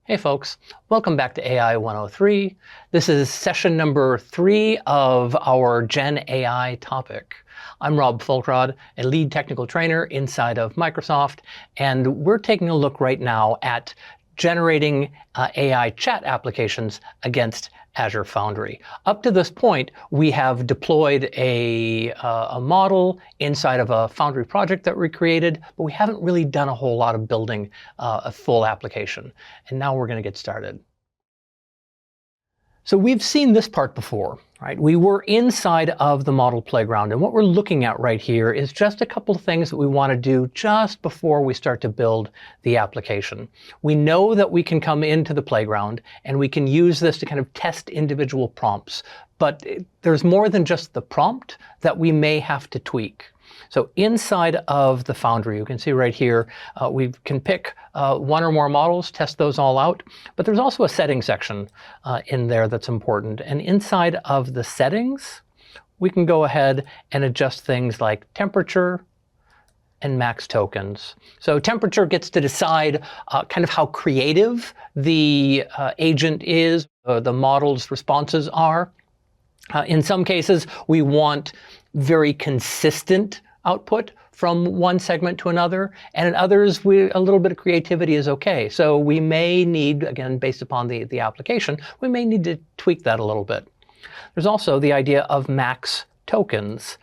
Hey folks, welcome back to AI-103. This is session number 3 of our Gen AI topic. I'm Rob Fulkrod, a lead technical trainer inside of Microsoft, and we're taking a look right now at generating AI chat applications against Azure Foundry. Up to this point, we have deployed a model inside of a Foundry project that we created, but we haven't really done a whole lot of building a full application. And now we're going to get started. So we've seen this part before, right? We were inside of the model playground, and what we're looking at right here is just a couple of things that we want to do just before we start to build the application. We know that we can come into the playground and we can use this to kind of test individual prompts, but there's more than just the prompt that we may have to tweak. So inside of the Foundry, you can see right here, we can pick one or more models, test those all out, but there's also a settings section in there that's important. And inside of the settings, we can go ahead and adjust things like temperature and max tokens. So temperature gets to decide kind of how creative the agent is, the model's responses are. In some cases, we want very consistent output from one segment to another, and in others, a little bit of creativity is okay. So we may need, again, based upon the application, we may need to tweak that a little bit. There's also the idea of max tokens.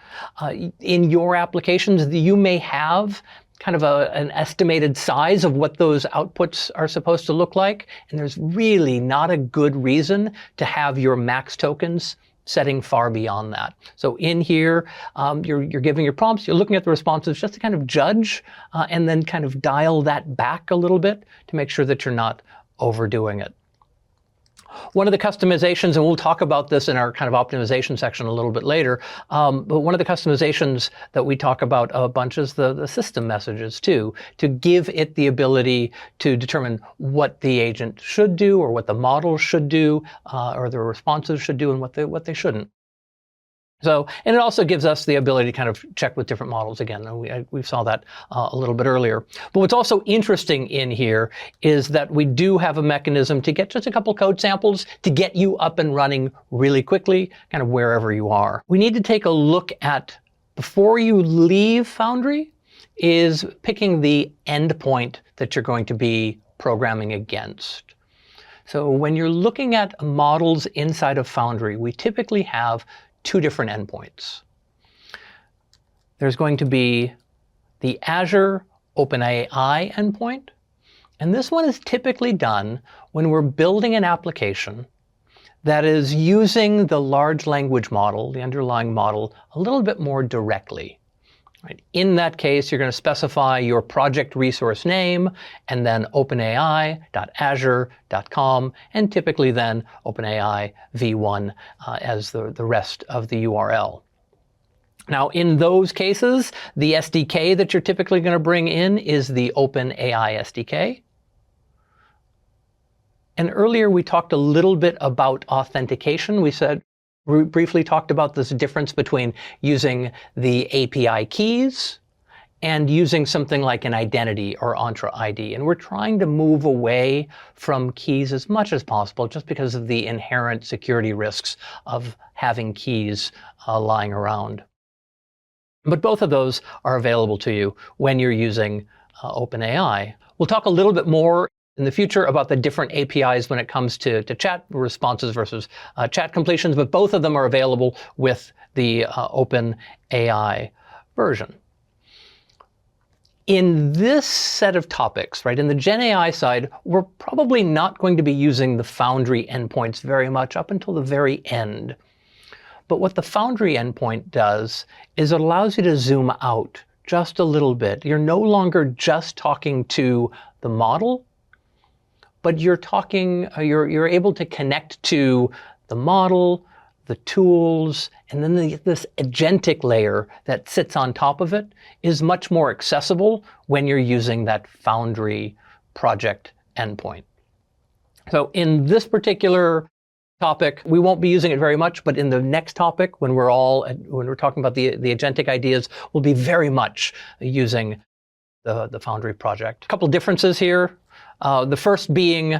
In your applications, you may have kind of an estimated size of what those outputs are supposed to look like, and there's really not a good reason to have your max tokens setting far beyond that. So in here, you're giving your prompts, you're looking at the responses just to kind of judge and then kind of dial that back a little bit to make sure that you're not overdoing it. One of the customizations, and we'll talk about this in our kind of optimization section a little bit later, but one of the customizations that we talk about a bunch is the system messages too, to give it the ability to determine what the agent should do or what the model should do or the responses should do and what they shouldn't. So, and it also gives us the ability to kind of check with different models again. We saw that a little bit earlier. But what's also interesting in here is that we do have a mechanism to get just a couple code samples to get you up and running really quickly, kind of wherever you are. We need to take a look at, before you leave Foundry, is picking the endpoint that you're going to be programming against. So when you're looking at models inside of Foundry, we typically have 2 different endpoints. There's going to be the Azure OpenAI endpoint, and this one is typically done when we're building an application that is using the large language model, the underlying model, a little bit more directly. Right? In that case, you're going to specify your project resource name and then openai.azure.com, and typically then OpenAI v1 as the rest of the URL. Now, in those cases, the SDK that you're typically going to bring in is the OpenAI SDK. And earlier we talked a little bit about authentication. We briefly talked about this difference between using the API keys and using something like an identity or Entra ID. And we're trying to move away from keys as much as possible just because of the inherent security risks of having keys lying around. But both of those are available to you when you're using OpenAI. We'll talk a little bit more in the future about the different APIs when it comes to chat responses versus chat completions, but both of them are available with the OpenAI version. In this set of topics, right, in the Gen AI side, we're probably not going to be using the Foundry endpoints very much up until the very end. But what the Foundry endpoint does is it allows you to zoom out just a little bit. You're no longer just talking to the model, but you're able to connect to the model, the tools, and then this agentic layer that sits on top of it is much more accessible when you're using that Foundry project endpoint. So in this particular topic, we won't be using it very much, but in the next topic, when we're talking about the agentic ideas, we'll be very much using the Foundry project. A couple differences here. The first being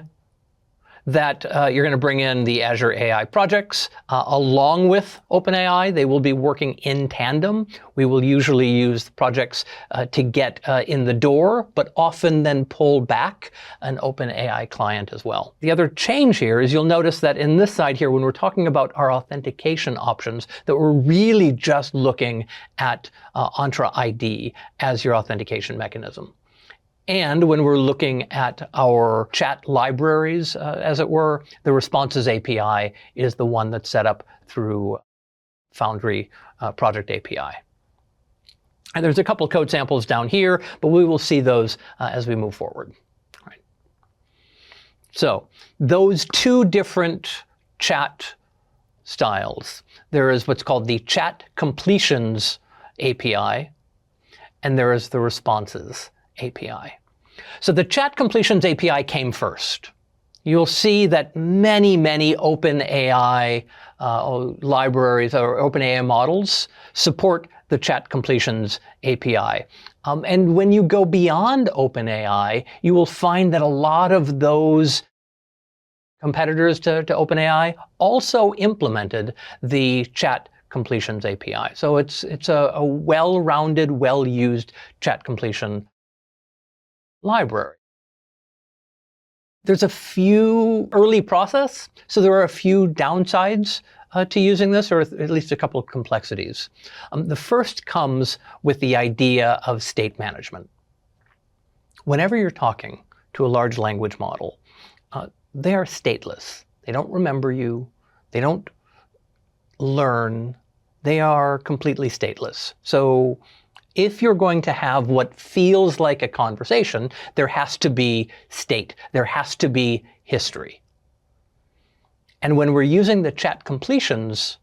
that you're going to bring in the Azure AI projects along with OpenAI. They will be working in tandem. We will usually use the projects to get in the door, but often then pull back an OpenAI client as well. The other change here is you'll notice that in this side here, when we're talking about our authentication options, that we're really just looking at Entra ID as your authentication mechanism. And when we're looking at our chat libraries, as it were, the Responses API is the one that's set up through Foundry Project API. And there's a couple code samples down here, but we will see those as we move forward. All right. So those two different chat styles. There is what's called the Chat Completions API, and there is the Responses API. So the Chat Completions API came first. You'll see that many OpenAI libraries or OpenAI models support the Chat Completions API. And when you go beyond OpenAI, you will find that a lot of those competitors to OpenAI also implemented the Chat Completions API. So it's a well-rounded, well-used chat completion library. There's a few early process, so there are a few downsides to using this, or at least a couple of complexities. The first comes with the idea of state management. Whenever you're talking to a large language model, they are stateless. They don't remember you. They don't learn. They are completely stateless. So if you're going to have what feels like a conversation, there has to be state. There has to be history. And when we're using the Chat Completions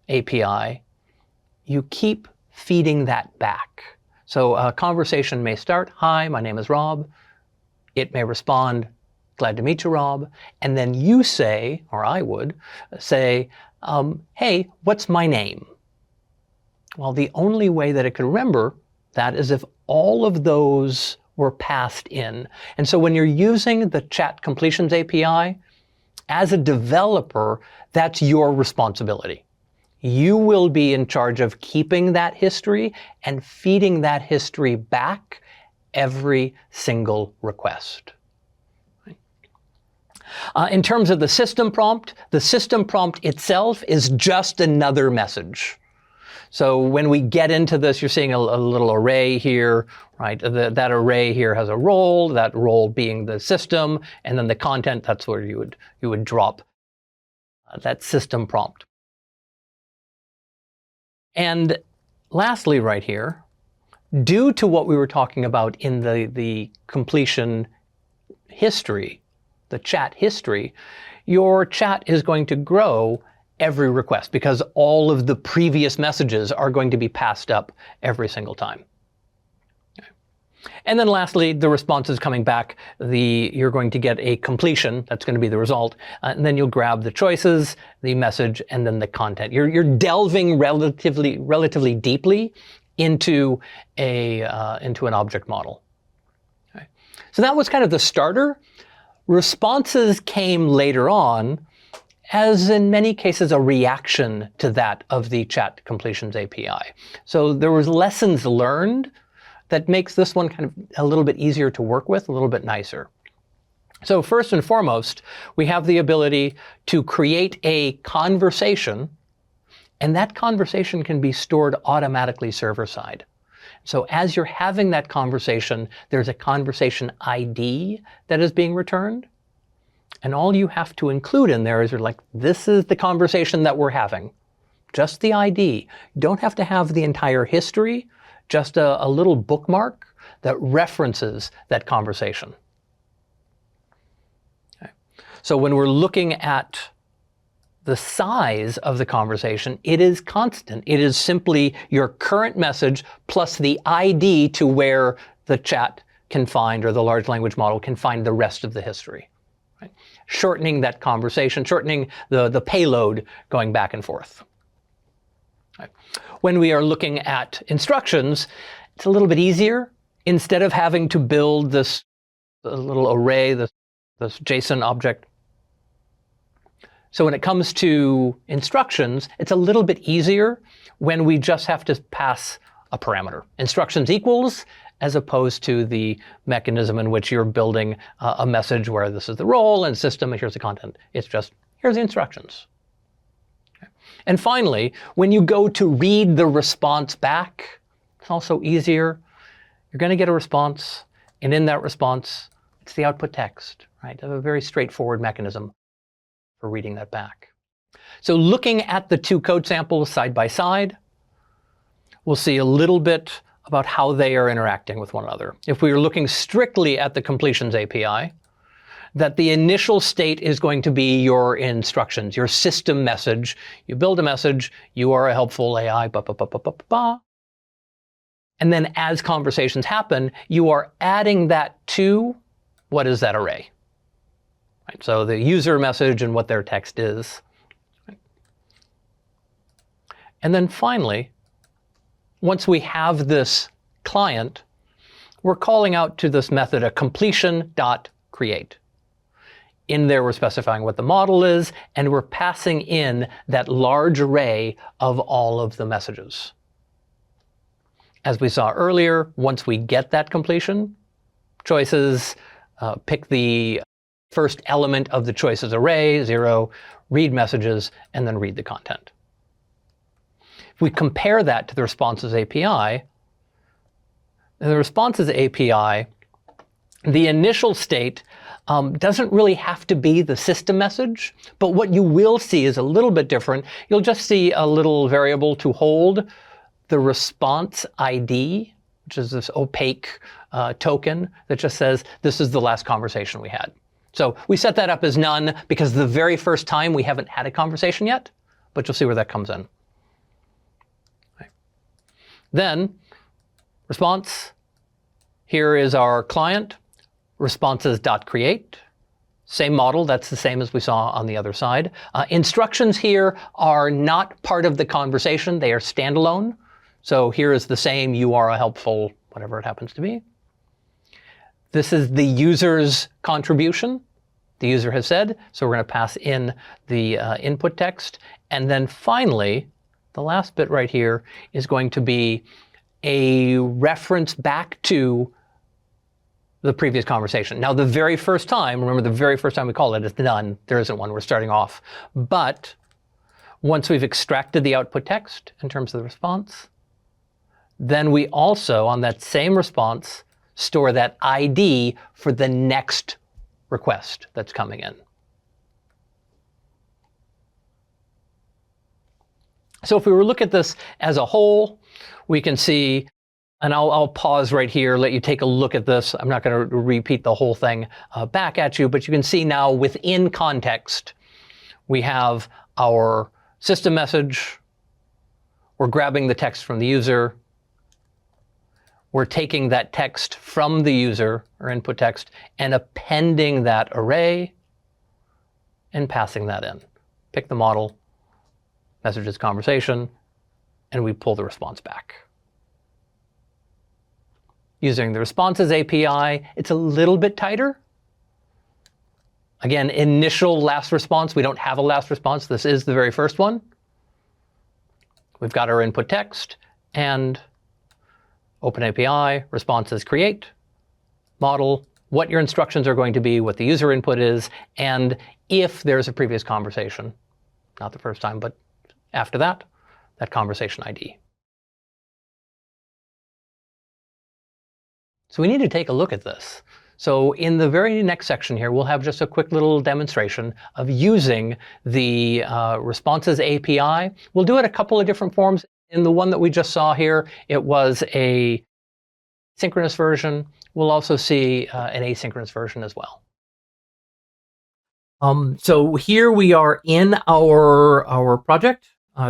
API, you keep feeding that back. So a conversation may start, "Hi, my name is Rob." It may respond, "Glad to meet you, Rob." And then you say, or I would say, "Hey, what's my name?" Well, the only way that it could remember that is if all of those were passed in. And so when you're using the Chat Completions API, as a developer, that's your responsibility. You will be in charge of keeping that history and feeding that history back every single request. In terms of the system prompt itself is just another message. So when we get into this, you're seeing a little array here, right? That array here has a role, that role being the system, and then the content, that's where you would drop that system prompt. And lastly right here, due to what we were talking about in the completion history, the chat history, your chat is going to grow every request because all of the previous messages are going to be passed up every single time. Okay. And then lastly, the response is coming back. You're going to get a completion. That's going to be the result. And then you'll grab the choices, the message, and then the content. You're delving relatively deeply into an object model. Okay. So that was kind of the starter. Responses came later on, as in many cases a reaction to that of the Chat Completions API. So there was lessons learned that makes this one kind of a little bit easier to work with, a little bit nicer. So first and foremost, we have the ability to create a conversation, and that conversation can be stored automatically server-side. So as you're having that conversation, there's a conversation ID that is being returned. And all you have to include in there is you're like, this is the conversation that we're having. Just the ID. You don't have to have the entire history, just a little bookmark that references that conversation. Okay. So when we're looking at the size of the conversation, it is constant. It is simply your current message plus the ID to where the chat can find, or the large language model can find the rest of the history. Right? Shortening that conversation, shortening the payload going back and forth. Right? When we are looking at instructions, it's a little bit easier. Instead of having to build this little array, this JSON object, So when it comes to instructions, it's a little bit easier when we just have to pass a parameter. Instructions equals, as opposed to the mechanism in which you're building a message where this is the role and system and here's the content. It's just, here's the instructions. Okay. And finally, when you go to read the response back, it's also easier. You're going to get a response, and in that response, it's the output text, right? A very straightforward mechanism for reading that back. So looking at the two code samples side by side, we'll see a little bit about how they are interacting with one another. If we are looking strictly at the completions API, that the initial state is going to be your instructions, your system message. You build a message, you are a helpful AI, and then as conversations happen, you are adding that to, what is that array? Right, so the user message and what their text is. Right. And then finally, once we have this client, we're calling out to this method a completion.create. In there, we're specifying what the model is, and we're passing in that large array of all of the messages. As we saw earlier, once we get that completion, choices, pick the first element of the choices array, 0, read messages, and then read the content. If we compare that to the responses API, in the responses API, the initial state doesn't really have to be the system message, but what you will see is a little bit different. You'll just see a little variable to hold the response ID, which is this opaque token that just says, this is the last conversation we had. So we set that up as none because the very first time we haven't had a conversation yet, but you'll see where that comes in. Okay. Then response, here is our client, responses.create. Same model, that's the same as we saw on the other side. Instructions here are not part of the conversation, they are standalone. So here is the same, you are a helpful, whatever it happens to be. This is the user's contribution. The user has said, so we're going to pass in the input text. And then finally, the last bit right here is going to be a reference back to the previous conversation. Now, the very first time, remember the very first time we call it, it's none. There isn't one, we're starting off. But once we've extracted the output text in terms of the response, then we also, on that same response, store that ID for the next request that's coming in. So if we were to look at this as a whole, we can see, and I'll pause right here, let you take a look at this. I'm not going to repeat the whole thing back at you, but you can see now within context, we have our system message. We're grabbing the text from the user. We're taking that text from the user, or input text, and appending that array and passing that in. Pick the model, messages conversation, and we pull the response back. Using the responses API, it's a little bit tighter. Again, initial last response, we don't have a last response. This is the very first one. We've got our input text, and OpenAPI, responses create, model, what your instructions are going to be, what the user input is, and if there's a previous conversation, not the first time, but after that, that conversation ID. So we need to take a look at this. So in the very next section here, we'll have just a quick little demonstration of using the responses API. We'll do it a couple of different forms. In the one that we just saw here, it was a synchronous version. We'll also see an asynchronous version as well. So here we are in our project,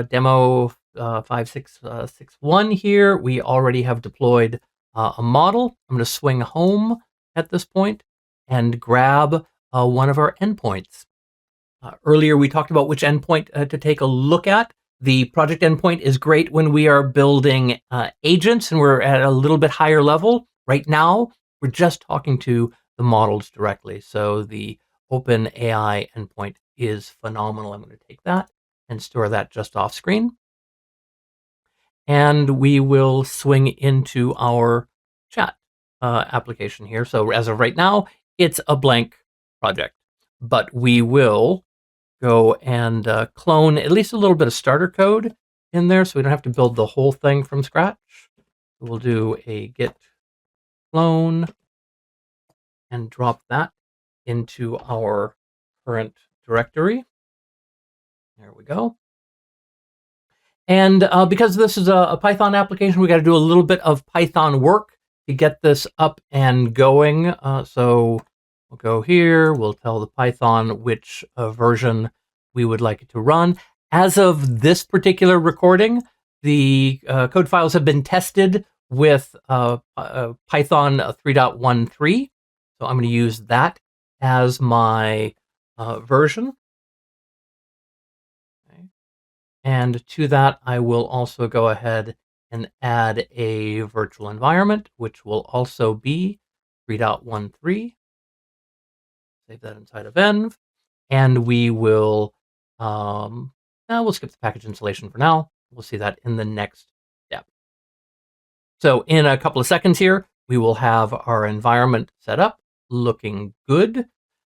demo 5661 here. We already have deployed a model. I'm going to swing home at this point and grab one of our endpoints. Earlier we talked about which endpoint to take a look at. The project endpoint is great when we are building agents and we're at a little bit higher level. Right now, we're just talking to the models directly. So the OpenAI endpoint is phenomenal. I'm going to take that and store that just off screen. And we will swing into our chat application here. So as of right now, it's a blank project, but we will go and clone at least a little bit of starter code in there so we don't have to build the whole thing from scratch. We'll do a git clone and drop that into our current directory. There we go. And because this is a Python application, we got to do a little bit of Python work to get this up and going. So we'll go here. We'll tell the Python which version we would like it to run. As of this particular recording, the code files have been tested with Python 3.13. So I'm going to use that as my version. And to that, I will also go ahead and add a virtual environment, which will also be 3.13. Save that inside of env. And we will, we'll skip the package installation for now. We'll see that in the next step. So in a couple of seconds here, we will have our environment set up, looking good.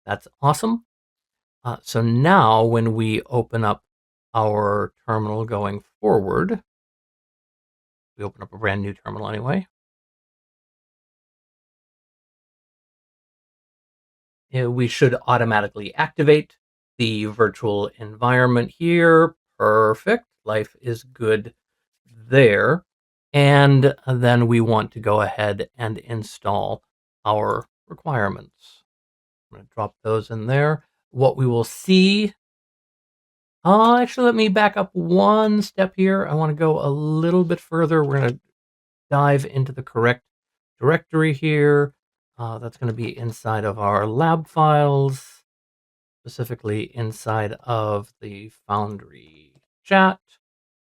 That's awesome. So now when we open up our terminal going forward, we open up a brand new terminal anyway. We should automatically activate the virtual environment here. Perfect. Life is good there. And then we want to go ahead and install our requirements. I'm going to drop those in there. What we will see, actually, let me back up one step here. I want to go a little bit further. We're going to dive into the correct directory here. That's going to be inside of our lab files, specifically inside of the Foundry chat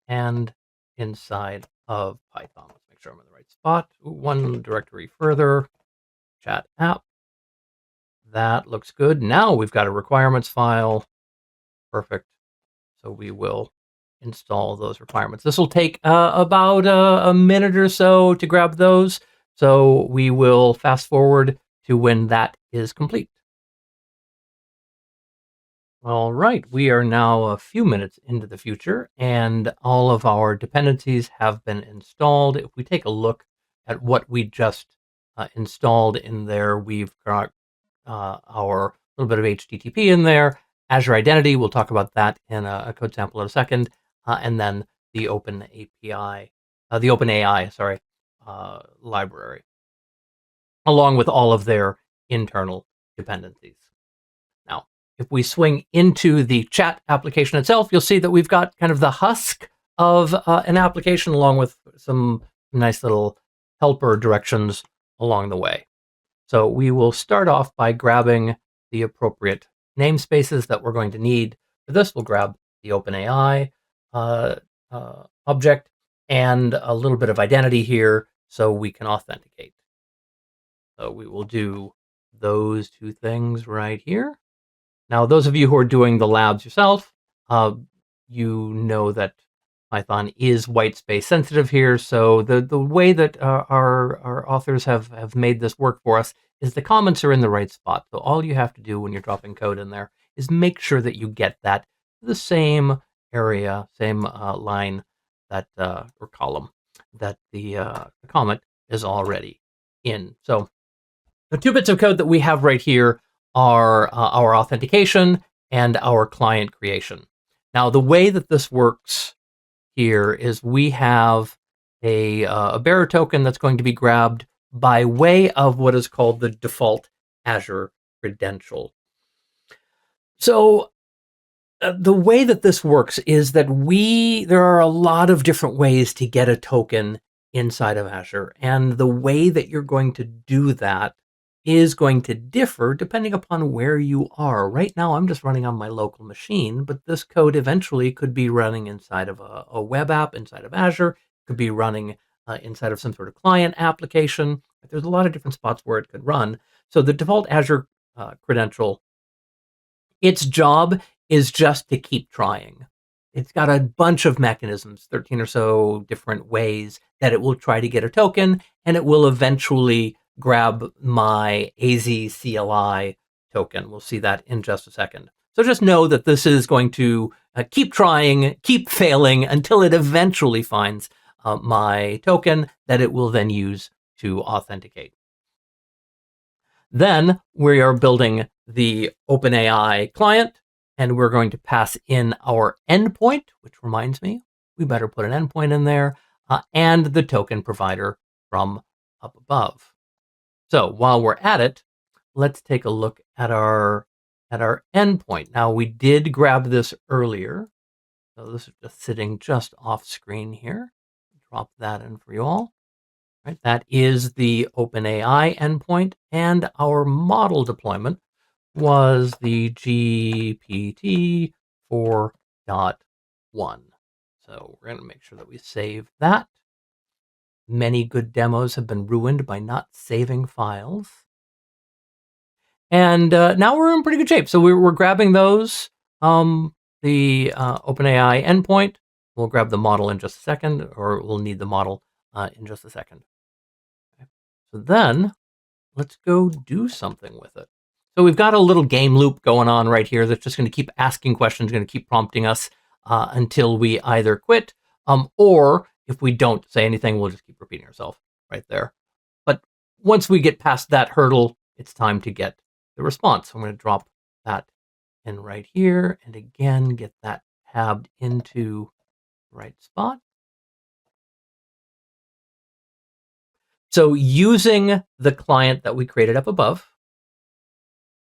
and inside of Python. Let's make sure I'm in the right spot. One directory further, chat app. That looks good. Now we've got a requirements file. Perfect. So we will install those requirements. This will take about a minute or so to grab those. So we will fast forward to when that is complete. All right, we are now a few minutes into the future, and all of our dependencies have been installed. If we take a look at what we just installed in there, we've got our little bit of HTTP in there, Azure Identity, we'll talk about that in a code sample in a second, and then the Open API, the OpenAI, sorry, library, along with all of their internal dependencies. Now, if we swing into the chat application itself, you'll see that we've got kind of the husk of an application along with some nice little helper directions along the way. So we will start off by grabbing the appropriate namespaces that we're going to need. For this, we'll grab the OpenAI object and a little bit of identity here so we can authenticate. So we will do those two things right here. Now, those of you who are doing the labs yourself, you know that Python is white space sensitive here. So the way that our authors have made this work for us is the comments are in the right spot. So all you have to do when you're dropping code in there is make sure that you get that to the same area, same line that or column that the comment is already in. So the two bits of code that we have right here are our authentication and our client creation. Now, the way that this works here is we have a bearer token that's going to be grabbed by way of what is called the default Azure credential. So the way that this works is that there are a lot of different ways to get a token inside of Azure, and the way that you're going to do that is going to differ depending upon where you are. Right now, I'm just running on my local machine, but this code eventually could be running inside of a web app inside of Azure, could be running inside of some sort of client application. There's a lot of different spots where it could run. So the default Azure credential, its job is just to keep trying. It's got a bunch of mechanisms, 13 or so different ways that it will try to get a token, and it will eventually grab my AZCLI token. We'll see that in just a second. So just know that this is going to keep trying, keep failing until it eventually finds my token that it will then use to authenticate. Then we are building the OpenAI client, and we're going to pass in our endpoint, which reminds me, we better put an endpoint in there, and the token provider from up above. So while we're at it, let's take a look at our endpoint. Now, we did grab this earlier, so this is just sitting just off screen here. Drop that in for you all. Right, that is the OpenAI endpoint, and our model deployment was the GPT 4.1. So we're going to make sure that we save that. Many good demos have been ruined by not saving files. And now we're in pretty good shape. So we're grabbing those, the OpenAI endpoint. We'll grab the model in just a second, or we'll need the model in just a second. Okay. So then let's go do something with it. So we've got a little game loop going on right here that's just going to keep asking questions, going to keep prompting us until we either quit, or if we don't say anything, we'll just keep repeating ourselves right there. But once we get past that hurdle, it's time to get the response. So I'm going to drop that in right here, and again, get that tabbed into the right spot. So using the client that we created up above,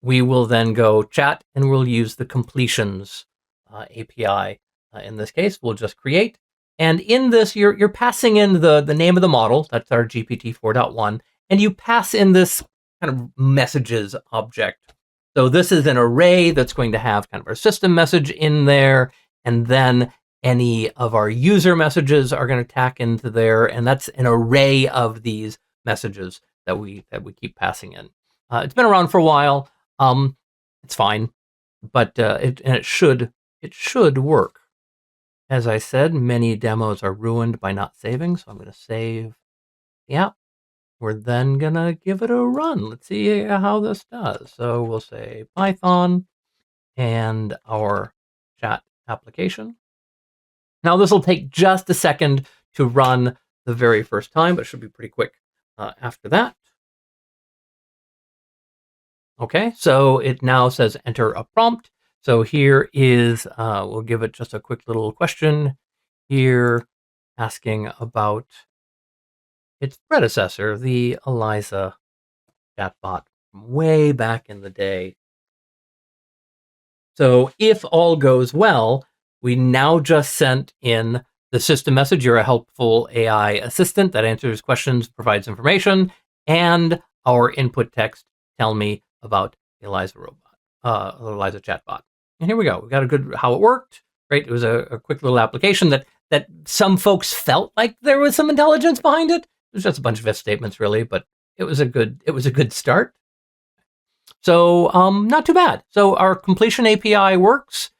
we will then go chat, and we'll use the completions API. In this case, we'll just create. And in this, you're passing in the name of the model. That's our GPT 4.1. And you pass in this kind of messages object. So this is an array that's going to have kind of our system message in there. And then any of our user messages are going to tack into there. And that's an array of these messages that we keep passing in. It's been around for a while. It's fine, but it should work. As I said, many demos are ruined by not saving, so I'm going to save the app. We're then going to give it a run. Let's see how this does. So we'll say Python and our chat application. Now this will take just a second to run the very first time, but it should be pretty quick after that. Okay, so it now says enter a prompt. So here is, we'll give it just a quick little question here, asking about its predecessor, the Eliza chatbot from way back in the day. So if all goes well, we now just sent in the system message. You're a helpful AI assistant that answers questions, provides information, and our input text, tell me about the Eliza robot, Eliza chatbot. And here we go. We got a good how it worked. Right? It was a quick little application that some folks felt like there was some intelligence behind it. It was just a bunch of if statements, really, but it was a good start. So not too bad. So our completion API works,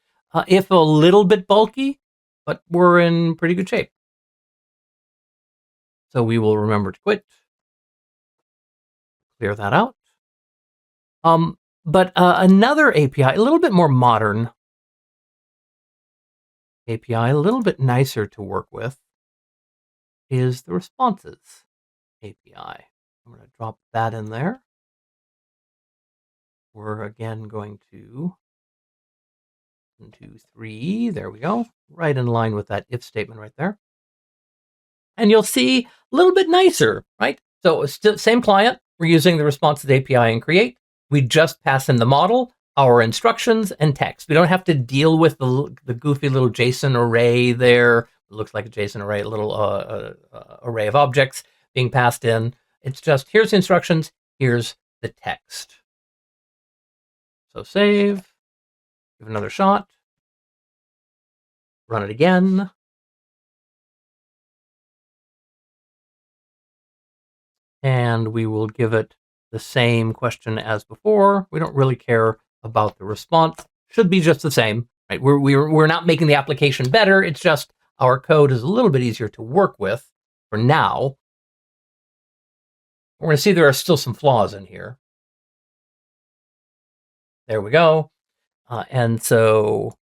if a little bit bulky, but we're in pretty good shape. So we will remember to quit. Clear that out. But another API, a little bit more modern API, a little bit nicer to work with, is the responses API. I'm going to drop that in there. We're again going to 1, 2, 3. There we go. Right in line with that if statement right there. And you'll see a little bit nicer, right? So it's still same client. We're using the responses API and create. We just pass in the model, our instructions, and text. We don't have to deal with the goofy little JSON array there. It looks like a JSON array, a little array of objects being passed in. It's just, here's the instructions, here's the text. So save, give it another shot, run it again. And we will give it the same question as before. We don't really care about the response. should be just the same, right? We're not making the application better. It's just our code is a little bit easier to work with for now. We're going to see there are still some flaws in here. There we go. And so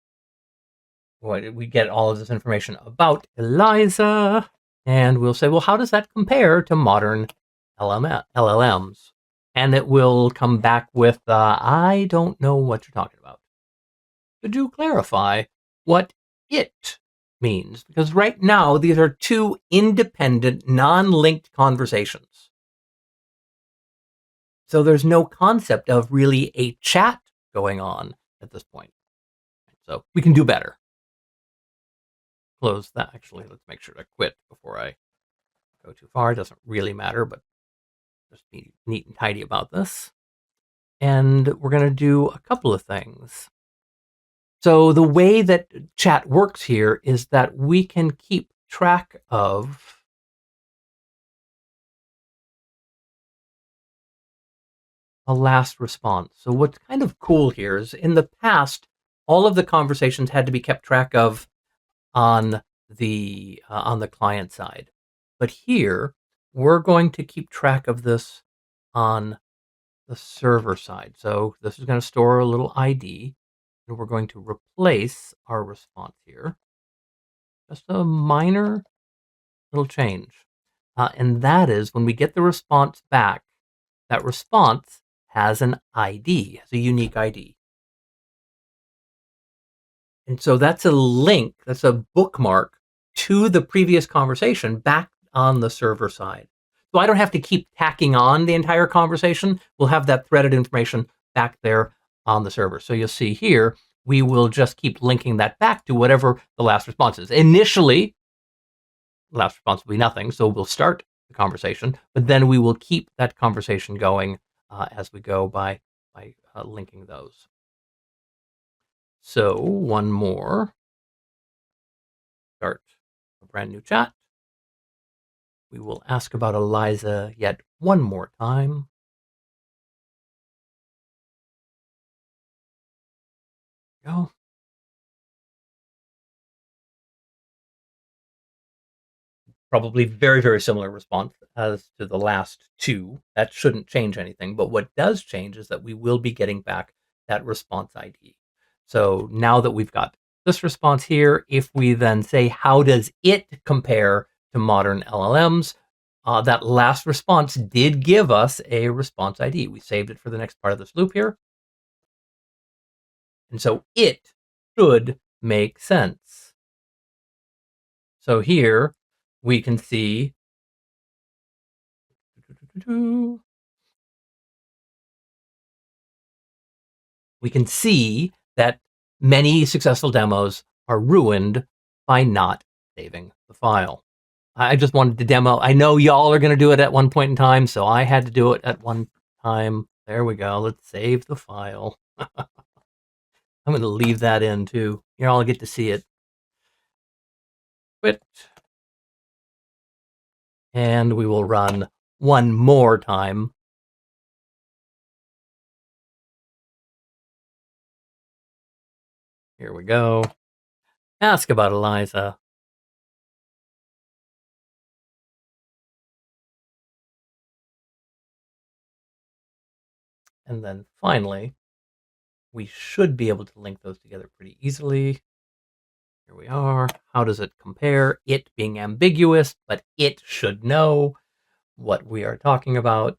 we get all of this information about ELIZA, and we'll say, well, how does that compare to modern LLMs? And it will come back with, I don't know what you're talking about. Could you clarify what it means? Because right now, these are two independent, non-linked conversations. So there's no concept of really a chat going on at this point. So we can do better. Close that. Actually, let's make sure to quit before I go too far. It doesn't really matter, but just be neat and tidy about this. And we're going to do a couple of things. So the way that chat works here is that we can keep track of a last response. So what's kind of cool here is in the past, all of the conversations had to be kept track of on the client side. But here, we're going to keep track of this on the server side. So this is going to store a little ID, and we're going to replace our response here. Just a minor little change. And that is when we get the response back, that response has an ID, has a unique ID. And so that's a link, that's a bookmark to the previous conversation back on the server side. So I don't have to keep tacking on the entire conversation. We'll have that threaded information back there on the server. So you'll see here, we will just keep linking that back to whatever the last response is. Initially, the last response will be nothing, so we'll start the conversation, but then we will keep that conversation going as we go by linking those. So one more. Start a brand new chat. We will ask about ELIZA yet one more time. Go. Probably very, very similar response as to the last two. That shouldn't change anything. But what does change is that we will be getting back that response ID. So now that we've got this response here, if we then say, how does it compare to modern LLMs? That last response did give us a response ID. We saved it for the next part of this loop here. And so it should make sense. So here we can see that many successful demos are ruined by not saving the file. I just wanted to demo. I know y'all are going to do it at one point in time, so I had to do it at one time. There we go. Let's save the file. I'm going to leave that in too. You all get to see it. Quit. And we will run one more time. Here we go. Ask about ELIZA. And then finally, we should be able to link those together pretty easily. Here we are. How does it compare? It being ambiguous, but it should know what we are talking about.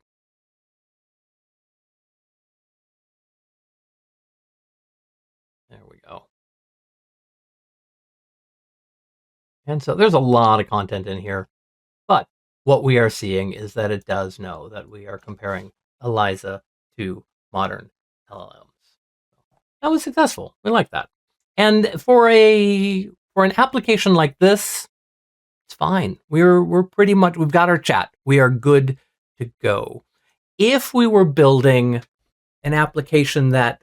There we go. And so there's a lot of content in here, but what we are seeing is that it does know that we are comparing ELIZA to modern LLMs. That was successful. We like that. And for an application like this, it's fine. We're pretty much, we've got our chat. We are good to go. If we were building an application that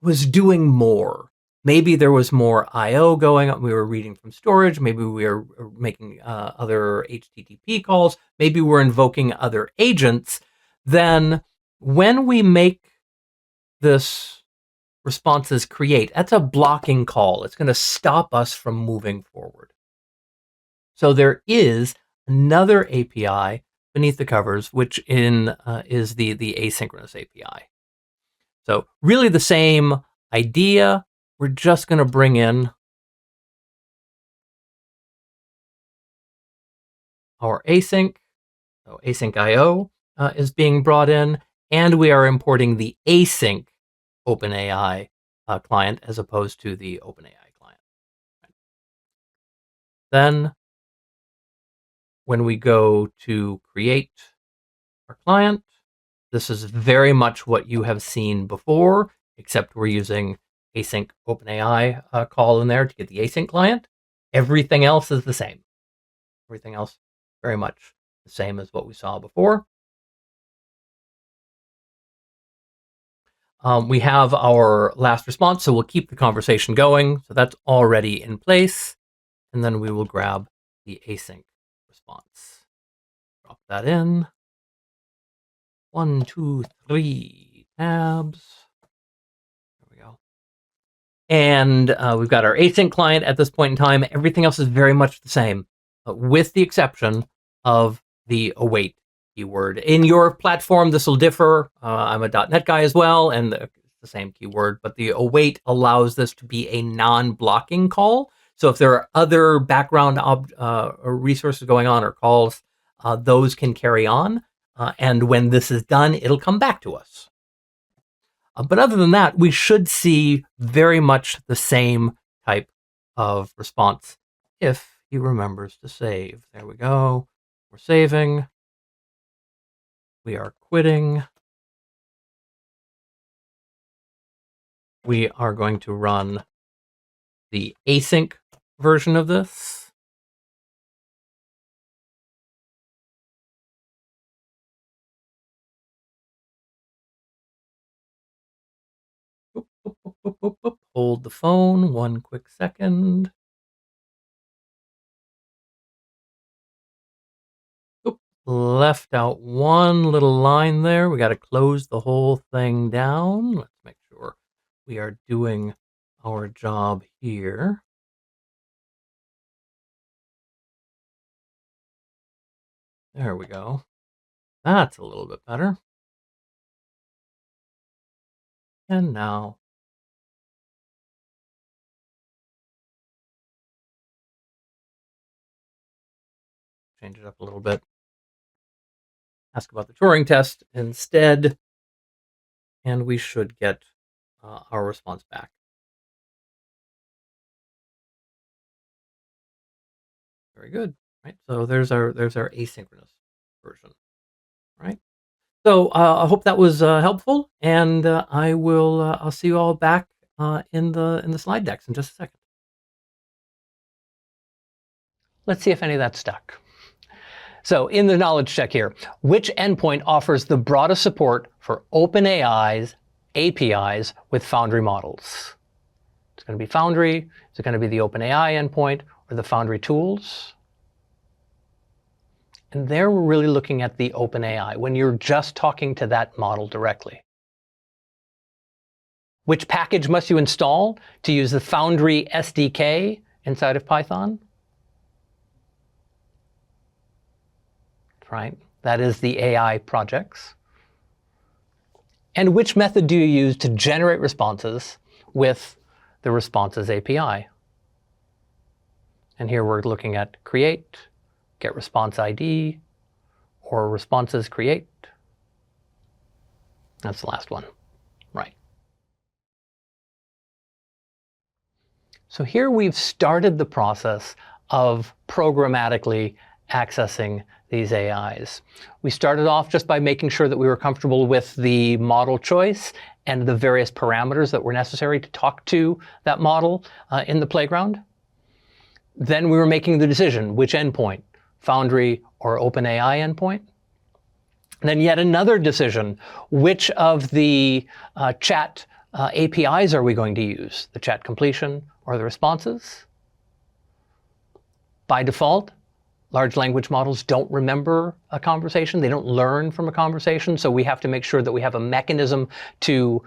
was doing more, maybe there was more I/O going on. We were reading from storage. Maybe we were making other HTTP calls. Maybe we're invoking other agents. Then when we make this responses create. That's a blocking call. It's going to stop us from moving forward. So there is another API beneath the covers, which is the asynchronous API. So really the same idea. We're just going to bring in our async. So async IO is being brought in, and we are importing the async OpenAI client as opposed to the OpenAI client. Then when we go to create our client, this is very much what you have seen before, except we're using async OpenAI call in there to get the async client. Everything else is the same. Everything else very much the same as what we saw before. We have our last response, so we'll keep the conversation going. So that's already in place. And then we will grab the async response. Drop that in. 1, 2, 3 tabs. There we go. And we've got our async client at this point in time. Everything else is very much the same, with the exception of the await keyword. In your platform, this will differ. I'm a .NET guy as well, and it's the same keyword, but the await allows this to be a non-blocking call. So if there are other background or resources going on or calls, those can carry on. And when this is done, it'll come back to us. But other than that, we should see very much the same type of response if he remembers to save. There we go. We're saving. We are quitting. We are going to run the async version of this. Hold the phone 1 quick second. Left out one little line there. We got to close the whole thing down. Let's make sure we are doing our job here. There we go. That's a little bit better. And now change it up a little bit. Ask about the Turing test instead, and we should get our response back. Very good. Right. So there's our asynchronous version. Right. So I hope that was helpful, and I'll see you all back in the slide decks in just a second. Let's see if any of that stuck. So in the knowledge check here, which endpoint offers the broadest support for OpenAI's APIs with Foundry models? It's going to be Foundry. Is it going to be the OpenAI endpoint or the Foundry tools? And there we're really looking at the OpenAI when you're just talking to that model directly. Which package must you install to use the Foundry SDK inside of Python? Right, that is the AI projects. And which method do you use to generate responses with the responses API? And here we're looking at create, get response ID, or responses create. That's the last one, right. So here we've started the process of programmatically accessing these AIs. We started off just by making sure that we were comfortable with the model choice and the various parameters that were necessary to talk to that model in the playground. Then we were making the decision, which endpoint, Foundry or OpenAI endpoint. And then yet another decision, which of the chat APIs are we going to use, the chat completion or the responses? By default, Large language models don't remember a conversation. They don't learn from a conversation. So we have to make sure that we have a mechanism to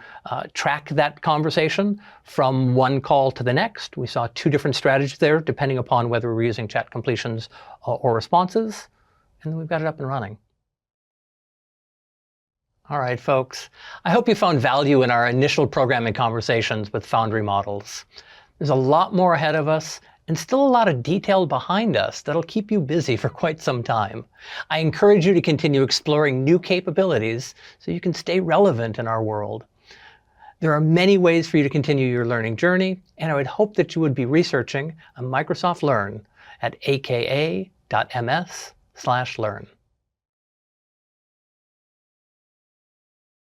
track that conversation from one call to the next. We saw 2 different strategies there, depending upon whether we're using chat completions or responses. And then we've got it up and running. All right, folks. I hope you found value in our initial programming conversations with Foundry models. There's a lot more ahead of us, and still a lot of detail behind us that'll keep you busy for quite some time. I encourage you to continue exploring new capabilities so you can stay relevant in our world. There are many ways for you to continue your learning journey, and I would hope that you would be researching on Microsoft Learn at aka.ms/learn.